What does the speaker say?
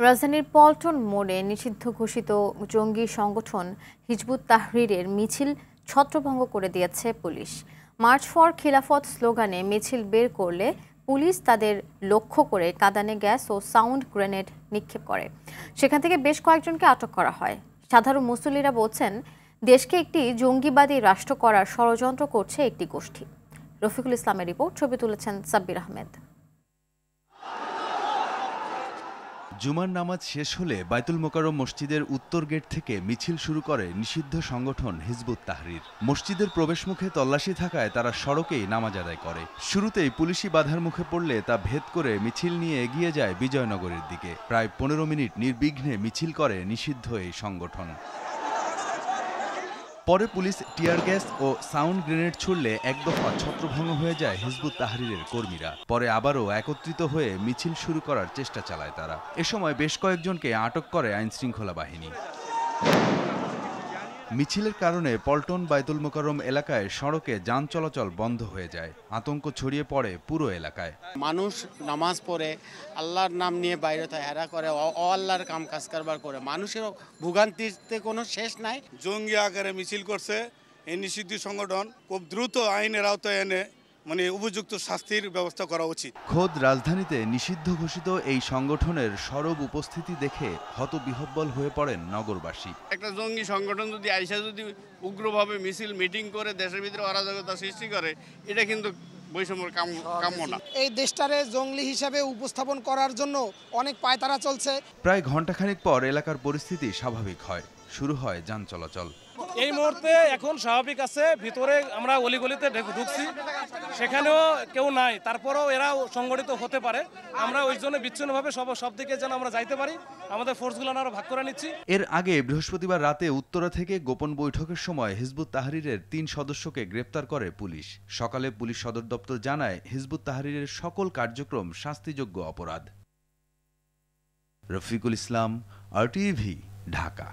রাজধানীর পল্টন মোড়ে নিষিদ্ধ ঘোষিত জঙ্গি সংগঠন হিজবুত তাহরীরের মিছিল ছত্রভঙ্গ করে দিয়েছে পুলিশ। মার্চ ফর খিলাফত স্লোগানে মিছিল বের করলে পুলিশ তাদের লক্ষ্য করে কাঁদানে গ্যাস ও সাউন্ড গ্রেনেড নিক্ষেপ করে। সেখান থেকে বেশ কয়েকজনকে আটক করা হয়। সাধারণ মুসল্লিরা বলছেন, দেশকে একটি জঙ্গিবাদী রাষ্ট্র করার ষড়যন্ত্র করছে একটি গোষ্ঠী। রফিকুল ইসলামের রিপোর্ট, ছবি তুলেছেন সাব্বির আহমেদ। জুমার নামাজ শেষ হলে বায়তুল মোকাররম মসজিদের উত্তর গেট থেকে মিছিল শুরু করে নিষিদ্ধ সংগঠন হিজবুত তাহরীর। মসজিদের প্রবেশমুখে তল্লাশি থাকায় তারা সড়কেই নামাজ আদায় করে। শুরুতেই পুলিশি বাধার মুখে পড়লে তা ভেদ করে মিছিল নিয়ে এগিয়ে যায় বিজয়নগরের দিকে। প্রায় 15 মিনিট নির্বিঘ্নে মিছিল করে নিষিদ্ধ এই সংগঠন। পরে পুলিশ টিয়ার গ্যাস ও সাউন্ড গ্রেনেড ছুড়লে একদফা ছত্রভঙ্গ হয়ে যায় হিজবুত তাহরীরের কর্মীরা। পরে আবারও একত্রিত হয়ে মিছিল শুরু করার চেষ্টা চালায় তারা। এ সময় বেশ কয়েকজনকে আটক করে আইনশৃঙ্খলা বাহিনী। মিছিলের কারণে পল্টন বায়তুল মোকাররম এলাকায় সড়কে যান চলাচল বন্ধ হয়ে যায়। আতঙ্ক ছড়িয়ে পড়ে পুরো এলাকায়। মানুষ নামাজ পড়ে আল্লাহর নাম নিয়ে বাইরে হেরা করে, আল্লাহর কাম কাজ কারবার করে। মানুষের ভোগান্তিতে কোনো শেষ নাই। জঙ্গি আকারে মিছিল করছে এই নিষিদ্ধ সংগঠন, খুব দ্রুত আইনের আওতায় এনে উপযুক্ত শাস্তির ব্যবস্থা করা উচিত। খোদ রাজধানীতে নিষিদ্ধ ঘোষিত এই সংগঠনের সরব উপস্থিতি দেখে হতবিহ্বল হয়ে পড়েন নগরবাসী। একটা জঙ্গি সংগঠন যদি আইসা যদি উগ্রভাবে মিছিল মিটিং করে দেশের ভিতরে অরাজকতা সৃষ্টি করে, এটা কিন্তু বৈষম্যের কাম্য না। এই দেশটারে জঙ্গলি হিসাবে উপস্থাপন করার জন্য অনেক পায়তারা চলছে। প্রায় ঘণ্টাখানেক পর এলাকার পরিস্থিতি স্বাভাবিক হয়, শুরু হয় যান চলাচল। এই মুহূর্তে এখন স্বাভাবিক আছে। ভিতরে আমরা অলিগলিতে ঢুকছি, সেখানেও কেউ নাই। তারপরেও এরা সংগঠিত হতে পারে। আমরা ওই জন্য বিচ্ছিন্নভাবে সব দিকে যেন আমরা যাইতে পারি, আমাদের ফোর্সগুলো আরো ভাগ করে নিচ্ছি। এর আগে বৃহস্পতিবার রাতে উত্তরা থেকে গোপন বৈঠকের সময় হিজবুত তাহরীরের 3 সদস্যকে গ্রেপ্তার করে পুলিশ। সকালে পুলিশ সদর দপ্তর জানায়, হিজবুত তাহরীরের সকল কার্যক্রম শাস্তিযোগ্য অপরাধ। রফিকুল ইসলাম, RTV, ঢাকা।